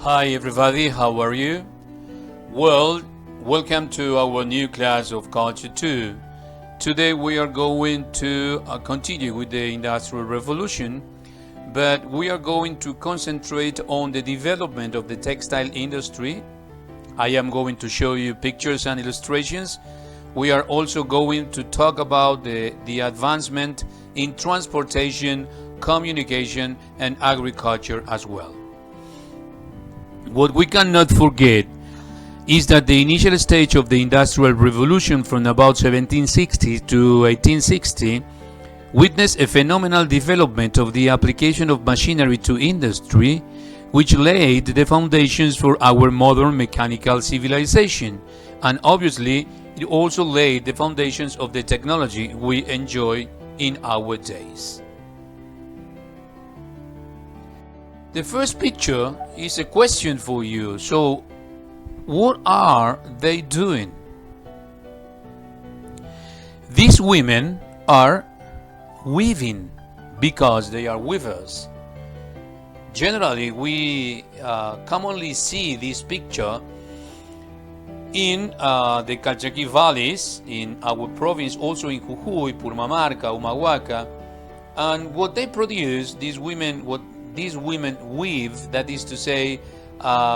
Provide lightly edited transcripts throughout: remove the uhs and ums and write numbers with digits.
Hi everybody, how are you? Well, welcome to our new class of Culture 2. Today we are going to continue with the Industrial Revolution, but we are going to concentrate on the development of the textile industry. I am going to show you pictures and illustrations. We are also going to talk about the advancement in transportation, communication, and agriculture as well. What we cannot forget is that the initial stage of the Industrial Revolution from about 1760 to 1860 witnessed a phenomenal development of the application of machinery to industry, which laid the foundations for our modern mechanical civilization, and obviously it also laid the foundations of the technology we enjoy in our days. The first picture is a question for you. So, what are they doing? These women are weaving because they are weavers. Generally, we commonly see this picture in the Calchaquí valleys, in our province, also in Jujuy, Purmamarca, Humahuaca, and what they produce, these women weave, that is to say,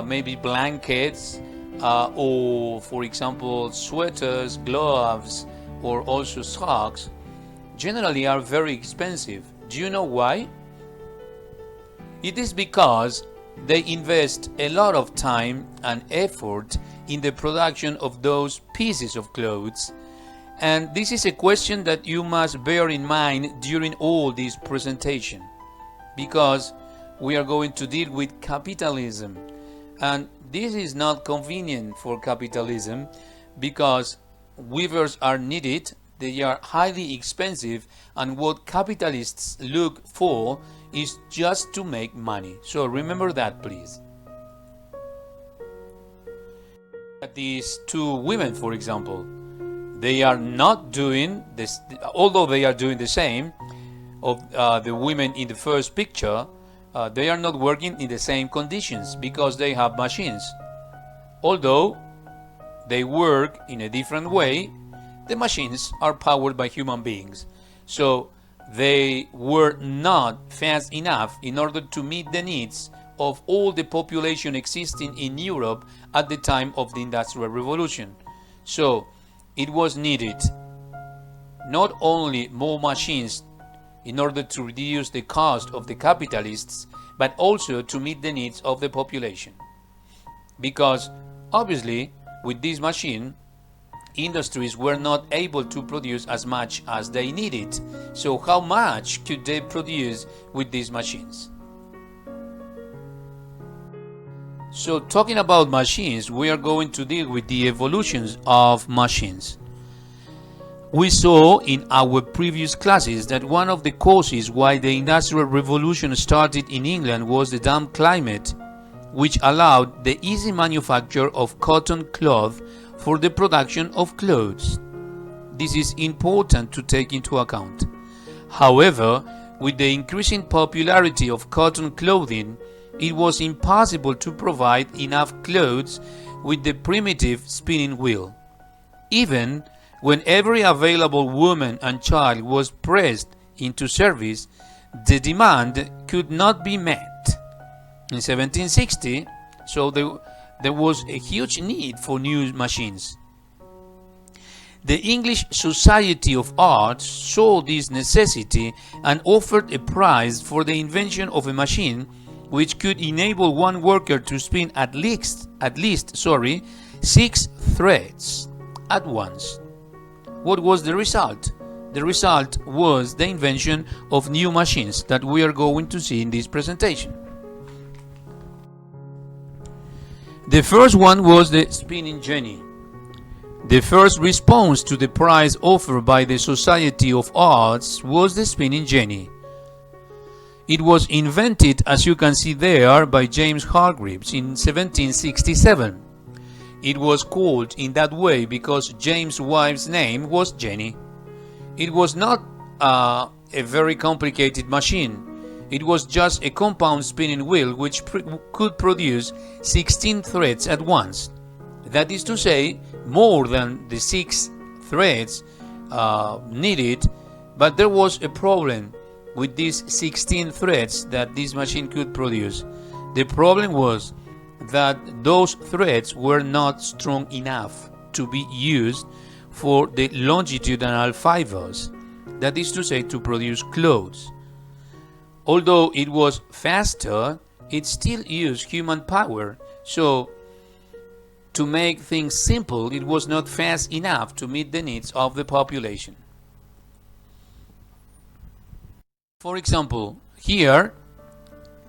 maybe blankets, or for example sweaters, gloves, or also socks, generally are very expensive. Do you know why? It is because they invest a lot of time and effort in the production of those pieces of clothes, and this is a question that you must bear in mind during all this presentation, because we are going to deal with capitalism, and this is not convenient for capitalism because weavers are needed, they are highly expensive, and what capitalists look for is just to make money. So remember that, please. These two women, for example, they are not doing this, although they are doing the same of the women in the first picture. They are not working in the same conditions because they have machines. Although they work in a different way, the machines are powered by human beings. So they were not fast enough in order to meet the needs of all the population existing in Europe at the time of the Industrial Revolution. So it was needed not only more machines in order to reduce the cost of the capitalists, but also to meet the needs of the population. Because obviously, with this machine, industries were not able to produce as much as they needed. So how much could they produce with these machines? So talking about machines, we are going to deal with the evolutions of machines. We saw in our previous classes that one of the causes why the Industrial Revolution started in England was the damp climate, which allowed the easy manufacture of cotton cloth for the production of clothes. This is important to take into account. However, with the increasing popularity of cotton clothing, it was impossible to provide enough clothes with the primitive spinning wheel. Even when every available woman and child was pressed into service, the demand could not be met. In 1760, so there was a huge need for new machines. The English Society of Arts saw this necessity and offered a prize for the invention of a machine which could enable one worker to spin at least 6 threads at once. What was the result? The result was the invention of new machines that we are going to see in this presentation. The first one was the spinning jenny. The first response to the prize offered by the Society of Arts was the spinning jenny. It was invented, as you can see there, by James Hargreaves in 1767. It was called in that way because James' wife's name was Jenny. It was not a very complicated machine. It was just a compound spinning wheel which could produce 16 threads at once. That is to say, more than the 6 threads needed, but there was a problem with these 16 threads that this machine could produce. The problem was that those threads were not strong enough to be used for the longitudinal fibers, that is to say, to produce clothes. Although it was faster, it still used human power, so to make things simple, it was not fast enough to meet the needs of the population. For example, here,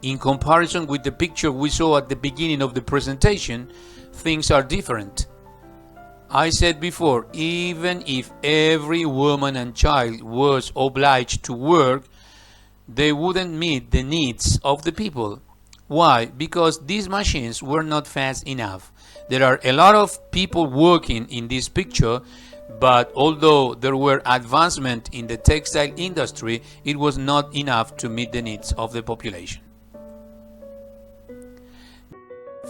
in comparison with the picture we saw at the beginning of the presentation, things are different. I said before, even if every woman and child was obliged to work, they wouldn't meet the needs of the people. Why? Because these machines were not fast enough. There are a lot of people working in this picture, but although there were advancements in the textile industry, it was not enough to meet the needs of the population.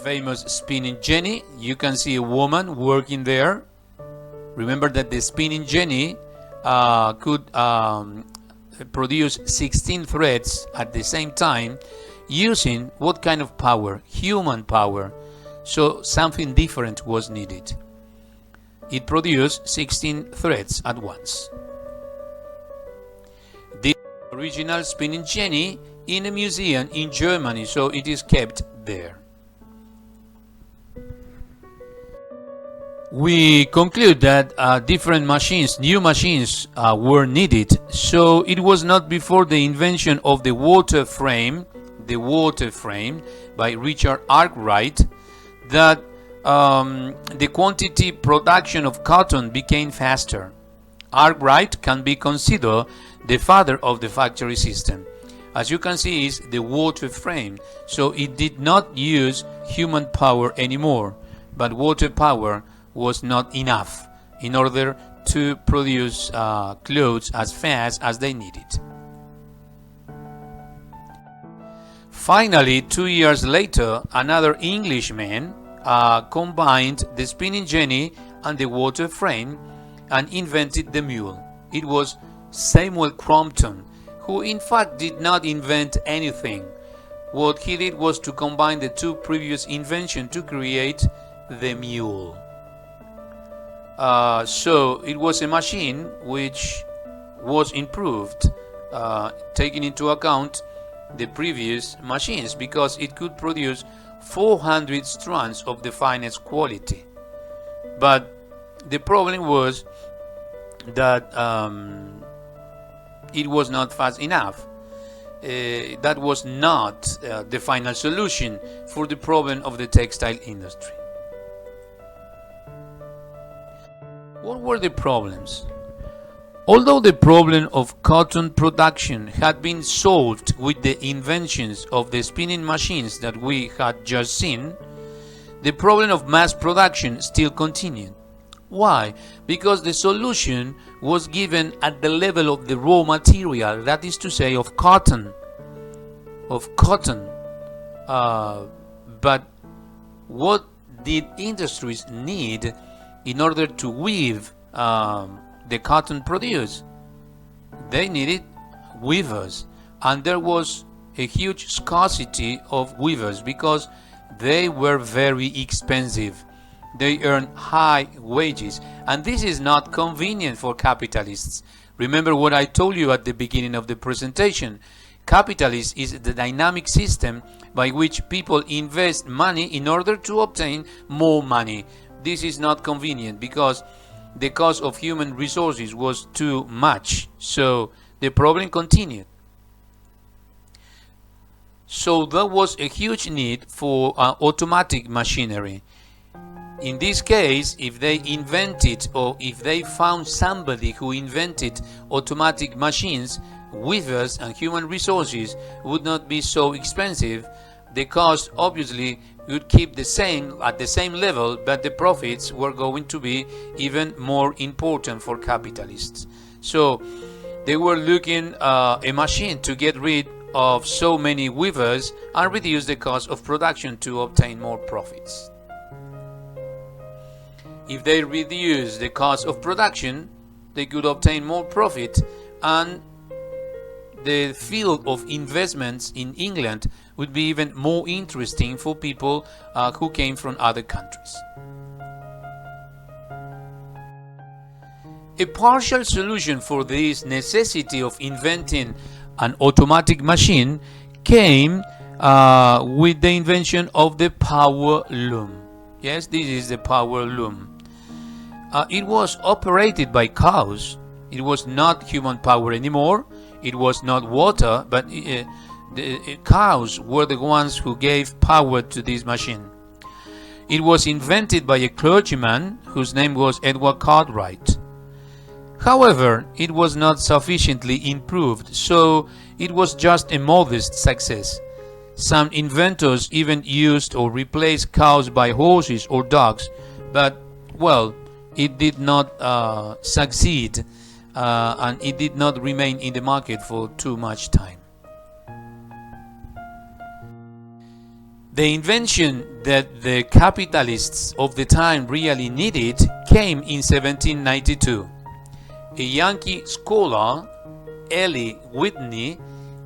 Famous spinning jenny, you can see a woman working there. Remember that the spinning jenny could produce 16 threads at the same time using what kind of power? Human power. So something different was needed. It produced 16 threads at once. The original spinning jenny in a museum in Germany, so it is kept there. We conclude that different machines, new machines were needed, so it was not before the invention of the water frame by Richard Arkwright, that the quantity production of cotton became faster. Arkwright can be considered the father of the factory system. As you can see, is the water frame, so it did not use human power anymore, but water power was not enough in order to produce clothes as fast as they needed. Finally, 2 years later, another Englishman combined the spinning jenny and the water frame and invented the mule. It was Samuel Crompton, who in fact did not invent anything. What he did was to combine the two previous inventions to create the mule. So it was a machine which was improved, taking into account the previous machines, because it could produce 400 strands of the finest quality. But the problem was that it was not fast enough. That was not the final solution for the problem of the textile industry. What were the problems? Although the problem of cotton production had been solved with the inventions of the spinning machines that we had just seen, the problem of mass production still continued. Why? Because the solution was given at the level of the raw material, that is to say, of cotton. But what did industries need in order to weave the cotton produced? They needed weavers, and there was a huge scarcity of weavers because they were very expensive. They earned high wages, and this is not convenient for capitalists. Remember what I told you at the beginning of the presentation. Capitalism is the dynamic system by which people invest money in order to obtain more money. This is not convenient because the cost of human resources was too much, so the problem continued. So there was a huge need for automatic machinery. In this case, if they invented, or if they found somebody who invented automatic machines, weavers and human resources would not be so expensive. The cost obviously would keep the same at the same level, but the profits were going to be even more important for capitalists. So they were looking a machine to get rid of so many weavers and reduce the cost of production to obtain more profits. If they reduce the cost of production, they could obtain more profit, and the field of investments in England would be even more interesting for people who came from other countries. A partial solution for this necessity of inventing an automatic machine came with the invention of the power loom. Yes, this is the power loom. It was operated by cows. It was not human power anymore. It was not water, but the cows were the ones who gave power to this machine. It was invented by a clergyman whose name was Edward Cartwright. However, it was not sufficiently improved, so it was just a modest success. Some inventors even used or replaced cows by horses or dogs, but, well, it did not succeed, and it did not remain in the market for too much time. The invention that the capitalists of the time really needed came in 1792. A Yankee scholar, Eli Whitney,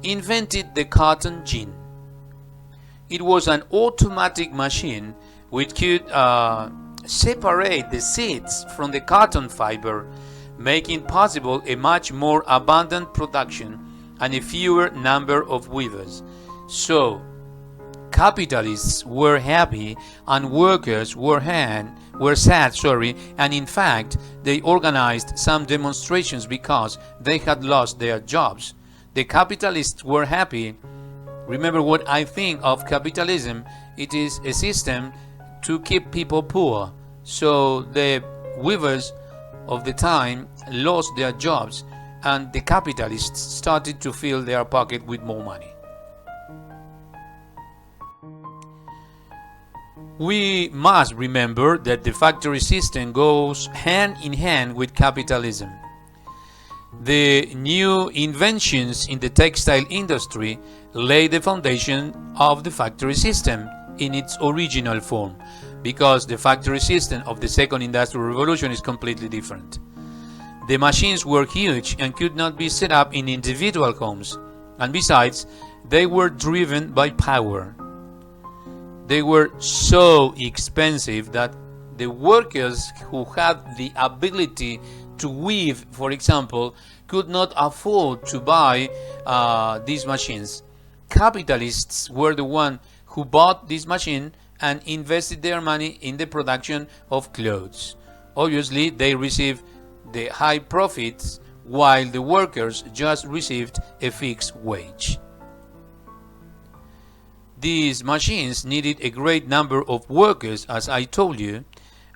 invented the cotton gin. It was an automatic machine which could separate the seeds from the cotton fiber, making possible a much more abundant production and a fewer number of weavers. So, capitalists were happy and workers were sad, and in fact they organized some demonstrations because they had lost their jobs. The capitalists were happy. Remember what I think of capitalism: it is a system to keep people poor. So the weavers of the time lost their jobs, and the capitalists started to fill their pocket with more money. We must remember that the factory system goes hand in hand with capitalism. The new inventions in the textile industry lay the foundation of the factory system in its original form, because the factory system of the Second Industrial Revolution is completely different. The machines were huge and could not be set up in individual homes, and besides, they were driven by power. They were so expensive that the workers who had the ability to weave, for example, could not afford to buy these machines. Capitalists were the one who bought this machine and invested their money in the production of clothes. Obviously, they received the high profits while the workers just received a fixed wage. These machines needed a great number of workers, as I told you,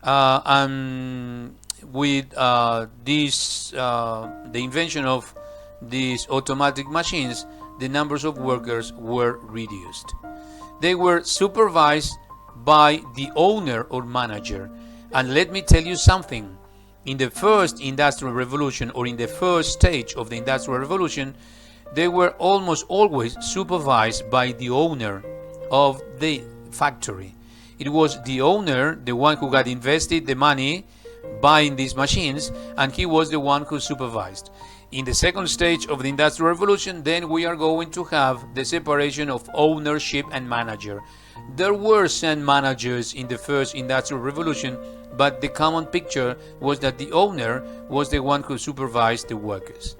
and with the invention of these automatic machines, the numbers of workers were reduced. They were supervised by the owner or manager. And let me tell you something. In the first Industrial Revolution, or in the first stage of the Industrial Revolution, they were almost always supervised by the owner of the factory. It was the owner, the one who had invested the money buying these machines, and he was the one who supervised. In the second stage of the Industrial Revolution, then we are going to have the separation of ownership and manager. There were some managers in the first Industrial Revolution, but the common picture was that the owner was the one who supervised the workers.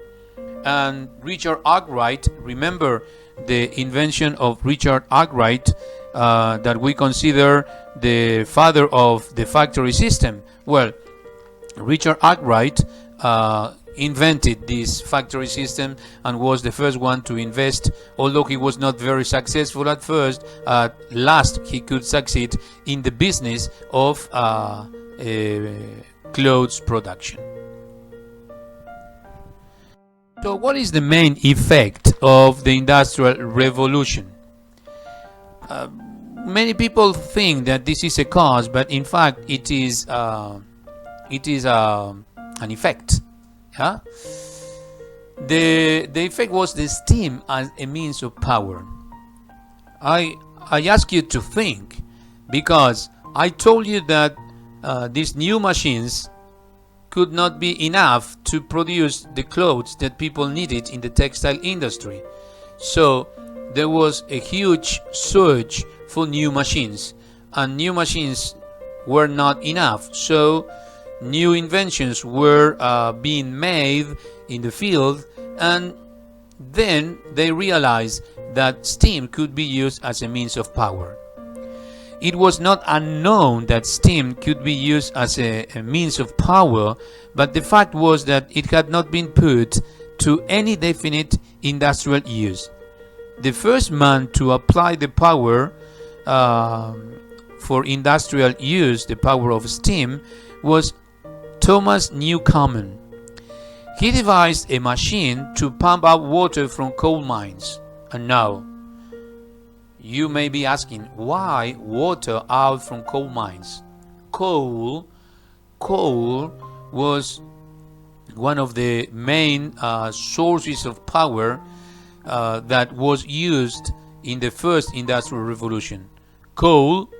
And Richard Arkwright, remember the invention of Richard Arkwright, that we consider the father of the factory system? Well, Richard Arkwright invented this factory system and was the first one to invest. Although he was not very successful at first, at last he could succeed in the business of clothes production. So what is the main effect of the Industrial Revolution? Many people think that this is a cause, but in fact it is an effect. Yeah? The effect was the steam as a means of power. I ask you to think, because I told you that these new machines could not be enough to produce the clothes that people needed in the textile industry. So there was a huge surge for new machines, and new machines were not enough. So new inventions were being made in the field, and then they realized that steam could be used as a means of power. It was not unknown that steam could be used as a means of power, but the fact was that it had not been put to any definite industrial use. The first man to apply the power for industrial use, the power of steam, was Thomas Newcomen. He devised a machine to pump out water from coal mines. And now, you may be asking, why water out from coal mines? Coal was one of the main sources of power that was used in the first industrial revolution. Coal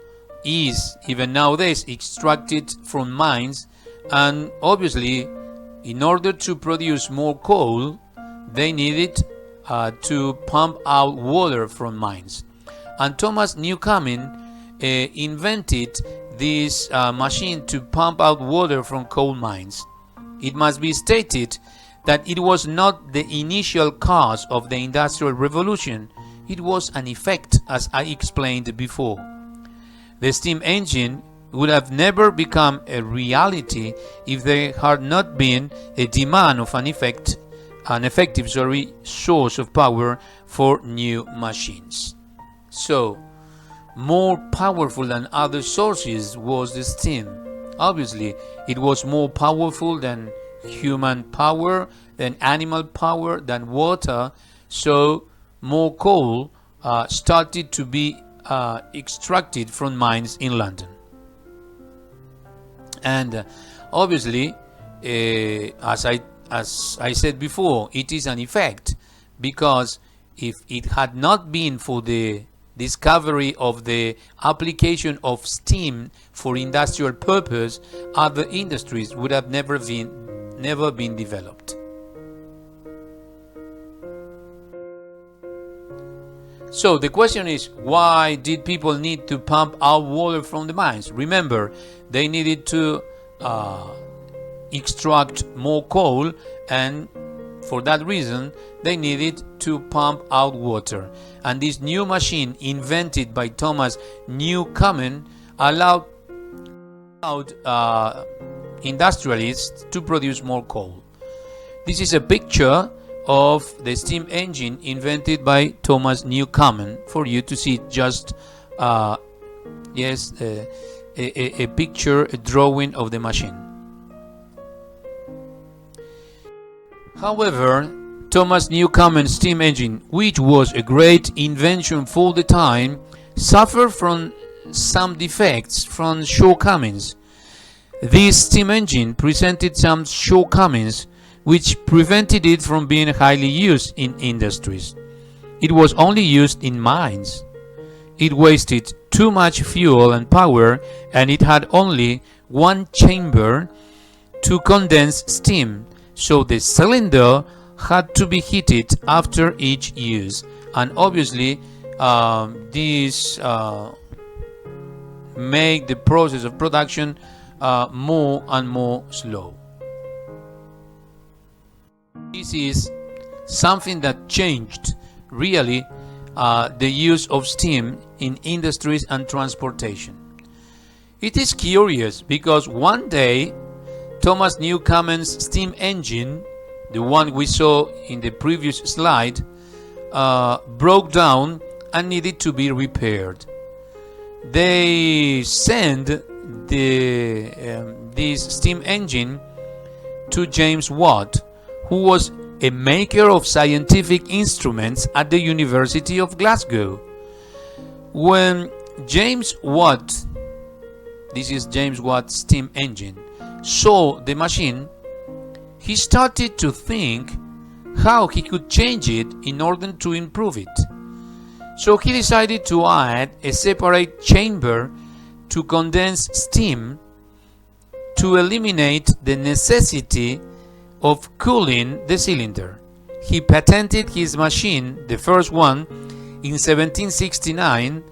is, even nowadays, extracted from mines, and obviously, in order to produce more coal, they needed to pump out water from mines. And Thomas Newcomen invented this machine to pump out water from coal mines. It must be stated that it was not the initial cause of the Industrial Revolution. It was an effect, as I explained before. The steam engine would have never become a reality if there had not been a demand of an effective source of power for new machines. So, more powerful than other sources was the steam. Obviously, it was more powerful than human power, than animal power, than water. So, more coal started to be extracted from mines in London. And obviously, as I said before, it is an effect, because if it had not been for the discovery of the application of steam for industrial purpose, other industries would have never been developed. So the question is, why did people need to pump out water from the mines? Remember, they needed to extract more coal, and for that reason they needed to pump out water. And this new machine, invented by Thomas Newcomen, allowed industrialists to produce more coal. This is a picture of the steam engine invented by Thomas Newcomen, for you to see just a picture, a drawing of the machine. However, Thomas Newcomen's steam engine, which was a great invention for the time, suffered from some defects, from shortcomings. This steam engine presented some shortcomings which prevented it from being highly used in industries. It was only used in mines. It wasted too much fuel and power, and it had only one chamber to condense steam, so the cylinder had to be heated after each use. And obviously this made the process of production more and more slow. This is something that changed really the use of steam in industries and transportation. It is curious because one day Thomas Newcomen's steam engine, the one we saw in the previous slide, broke down and needed to be repaired. They sent this steam engine to James Watt, who was a maker of scientific instruments at the University of Glasgow. When James Watt, this is James Watt's steam engine, saw the machine, he started to think how he could change it in order to improve it. So he decided to add a separate chamber to condense steam to eliminate the necessity of cooling the cylinder. He patented his machine, the first one, in 1769,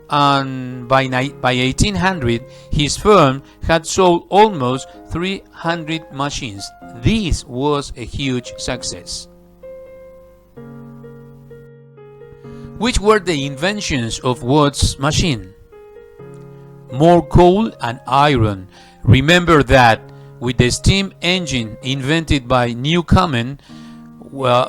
and by 1800 his firm had sold almost 300 machines. This was a huge success. Which were the inventions of Watt's machine? More coal and iron. Remember that with the steam engine invented by Newcomen,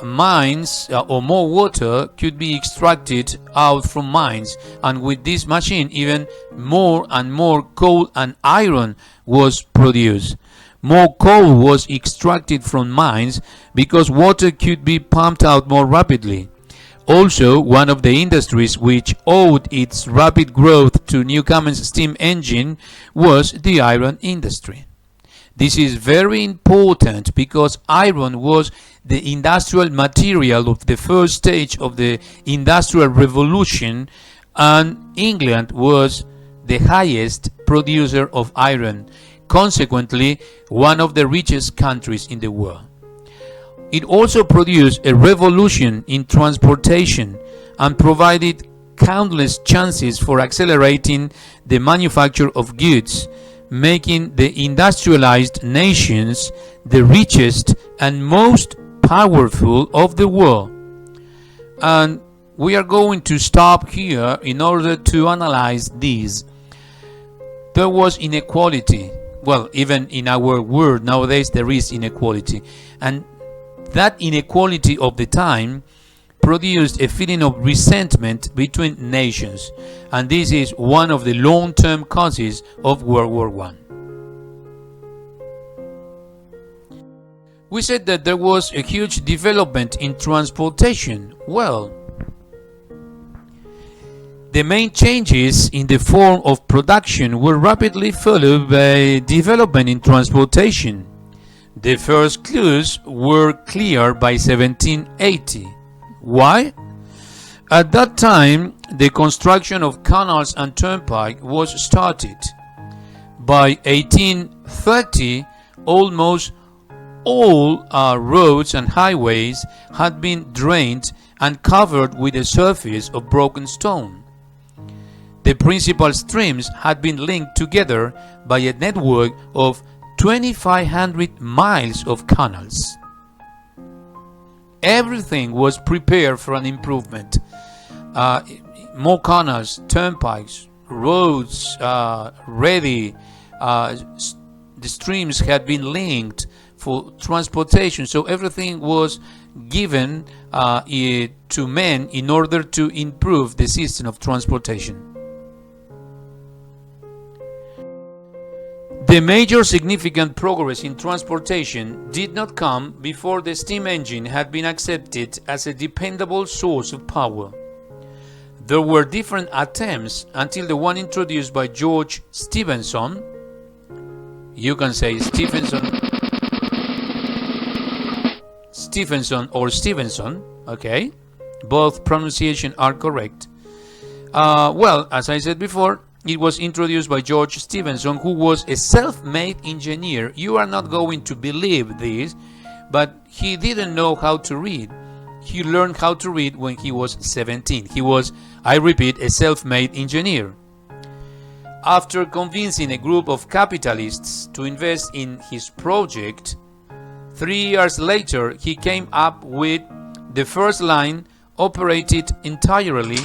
mines or more water could be extracted out from mines, and with this machine even more and more coal and iron was produced. More coal was extracted from mines because water could be pumped out more rapidly. Also, one of the industries which owed its rapid growth to Newcomen's steam engine was the iron industry. This is very important because iron was the industrial material of the first stage of the Industrial Revolution, and England was the highest producer of iron, consequently one of the richest countries in the world. It also produced a revolution in transportation and provided countless chances for accelerating the manufacture of goods, making the industrialized nations the richest and most powerful of the world. And we are going to stop here in order to analyze this. There was inequality. Well, even in our world nowadays there is inequality, and that inequality of the time produced a feeling of resentment between nations, and this is one of the long-term causes of World War I. We said that there was a huge development in transportation. Well, the main changes in the form of production were rapidly followed by development in transportation. The first clues were clear by 1780. Why? At that time, the construction of canals and turnpike was started. By 1830, almost all roads and highways had been drained and covered with a surface of broken stone. The principal streams had been linked together by a network of 2,500 miles of canals. Everything was prepared for an improvement. More canals, turnpikes, roads ready. The streams had been linked for transportation, so everything was given to men in order to improve the system of transportation. The major significant progress in transportation did not come before the steam engine had been accepted as a dependable source of power. There were different attempts until the one introduced by George Stephenson. You can say Stephenson or Stevenson, okay? Both pronunciations are correct. Well, as I said before, it was introduced by George Stephenson, who was a self-made engineer. You are not going to believe this, but he didn't know how to read. He learned how to read when he was 17. He was, I repeat, a self-made engineer. After convincing a group of capitalists to invest in his project, 3 years later he came up with the first line operated entirely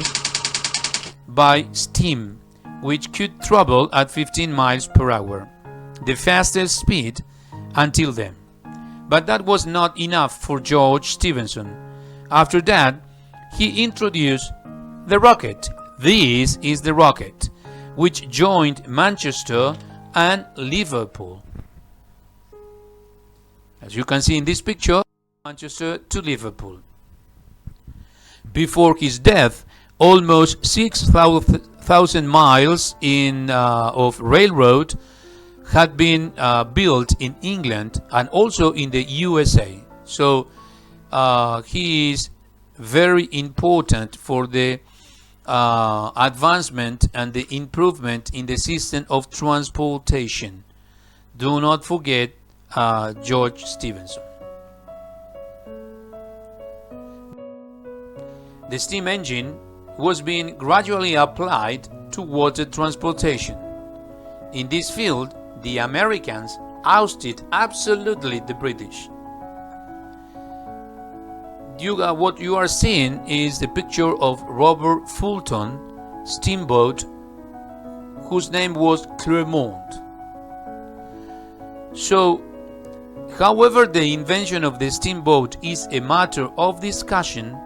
by steam, which could travel at 15 miles per hour, the fastest speed until then. But that was not enough for George Stephenson. After that, he introduced the rocket. This is the rocket, which joined Manchester and Liverpool. As you can see in this picture, Manchester to Liverpool. Before his death, almost 6,000 miles of railroad had been built in England and also in the USA. So he is very important for the advancement and the improvement in the system of transportation. Do not forget George Stephenson. The steam engine was being gradually applied to water transportation. In this field, the Americans ousted absolutely the British. What you are seeing is the picture of Robert Fulton steamboat, whose name was Clermont. So, however, the invention of the steamboat is a matter of discussion.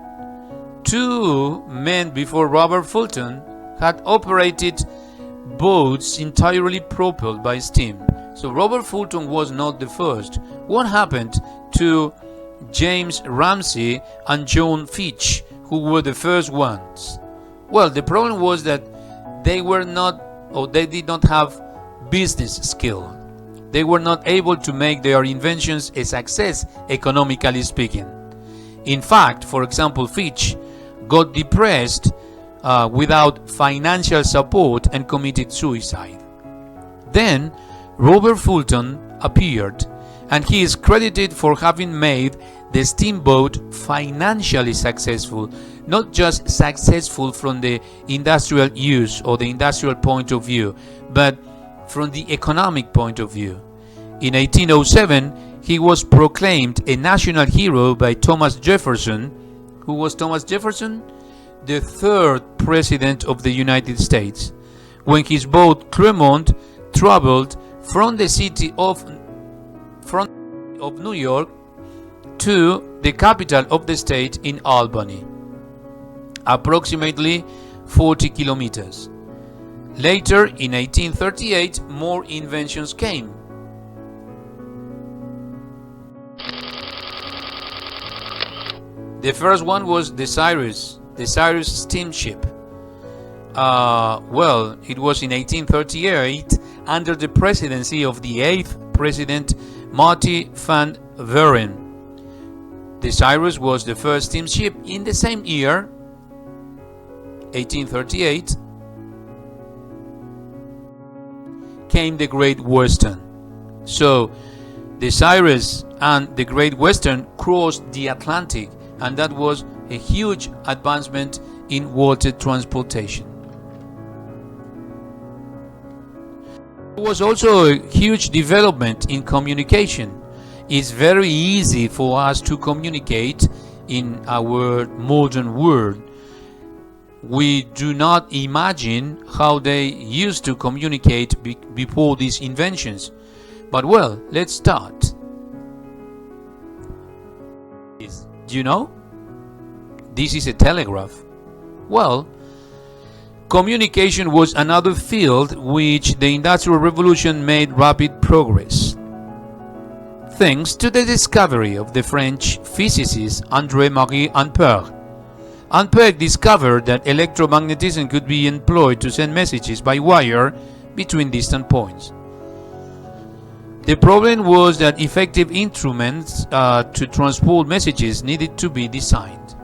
Two men before Robert Fulton had operated boats entirely propelled by steam. So Robert Fulton was not the first. What happened to James Ramsay and John Fitch, who were the first ones? Well, the problem was that they did not have business skill. They were not able to make their inventions a success, economically speaking. In fact, for example, Fitch got depressed without financial support and committed suicide. Then Robert Fulton appeared, and he is credited for having made the steamboat financially successful, not just successful from the industrial use or the industrial point of view, but from the economic point of view. In 1807, he was proclaimed a national hero by Thomas Jefferson. Who was Thomas Jefferson? The third president of the United States, when his boat Clermont traveled from the city of New York to the capital of the state in Albany, approximately 40 kilometers. Later, in 1838, more inventions came. The first one was the Cyrus steamship. Well, it was in 1838 under the presidency of the 8th President Marty van Buren. The Cyrus was the first steamship. In the same year, 1838, came the Great Western. So the Cyrus and the Great Western crossed the Atlantic, and that was a huge advancement in water transportation. There was also a huge development in communication. It's very easy for us to communicate in our modern world. We do not imagine how they used to communicate before these inventions. But well, let's start. Do you know? This is a telegraph. Well, communication was another field which the Industrial Revolution made rapid progress, thanks to the discovery of the French physicist André-Marie Ampère. Ampère discovered that electromagnetism could be employed to send messages by wire between distant points. The problem was that effective instruments to transport messages needed to be designed.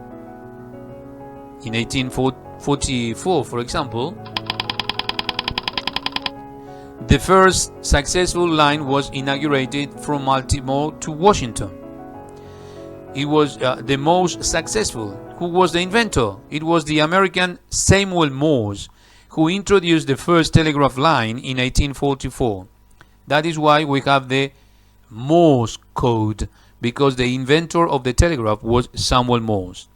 In 1844, for example, the first successful line was inaugurated from Baltimore to Washington. It was the most successful. Who was the inventor? It was the American Samuel Morse, who introduced the first telegraph line in 1844. That is why we have the Morse code, because the inventor of the telegraph was Samuel Morse.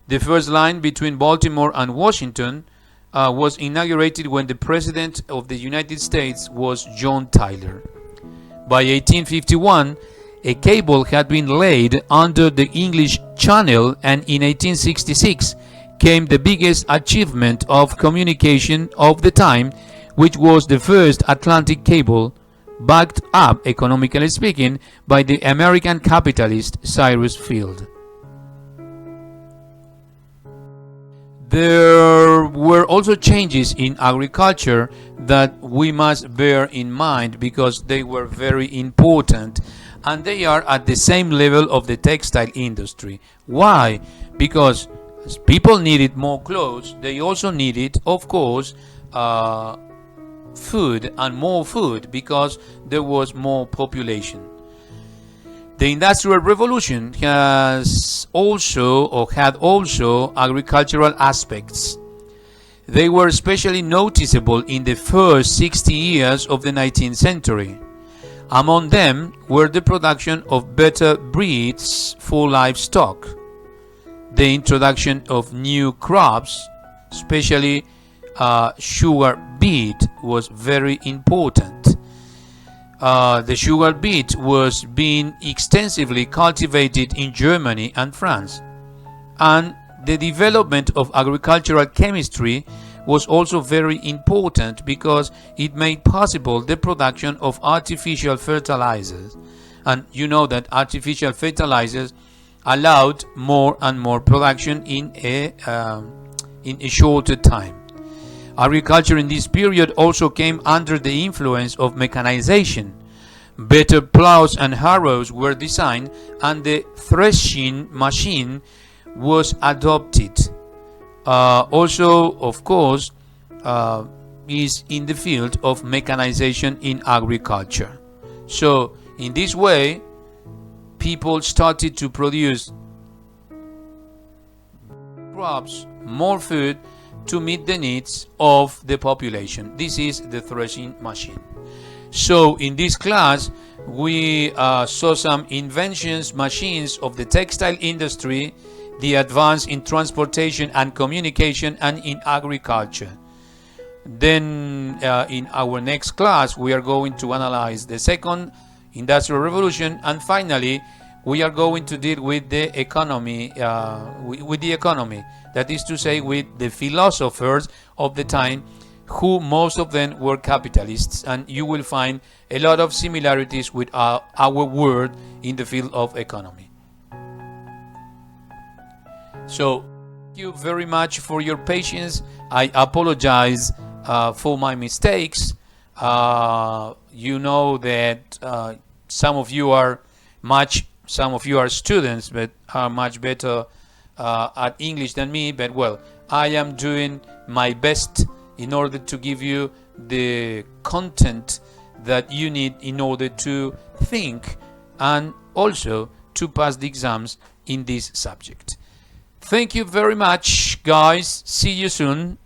The first line between Baltimore and Washington was inaugurated when the President of the United States was John Tyler. By 1851, a cable had been laid under the English Channel, and in 1866 came the biggest achievement of communication of the time, which was the first Atlantic cable, backed up, economically speaking, by the American capitalist Cyrus Field. There were also changes in agriculture that we must bear in mind because they were very important and they are at the same level of the textile industry. Why? Because as people needed more clothes, they also needed, of course, food, and more food because there was more population. The Industrial Revolution has also, or had also, agricultural aspects. They were especially noticeable in the first 60 years of the 19th century. Among them were the production of better breeds for livestock, the introduction of new crops, especially sugar beet was very important. The sugar beet was being extensively cultivated in Germany and France, and the development of agricultural chemistry was also very important because it made possible the production of artificial fertilizers. And you know that artificial fertilizers allowed more and more production in a shorter time. Agriculture in this period also came under the influence of mechanization. Better plows and harrows were designed, and the threshing machine was adopted. Also, of course, is in the field of mechanization in agriculture. So, in this way, people started to produce crops, more food, to meet the needs of the population. This is the threshing machine. So in this class we saw some inventions, machines of the textile industry, the advance in transportation and communication, and in agriculture. Then in our next class we are going to analyze the second industrial revolution, and finally we are going to deal with the economy, that is to say, with the philosophers of the time, who most of them were capitalists, and you will find a lot of similarities with our world in the field of economy. So thank you very much for your patience. I apologize for my mistakes. You know that some of you are students but are much better at English than me, but well, I am doing my best in order to give you the content that you need in order to think and also to pass the exams in this subject. Thank you very much, guys. See you soon.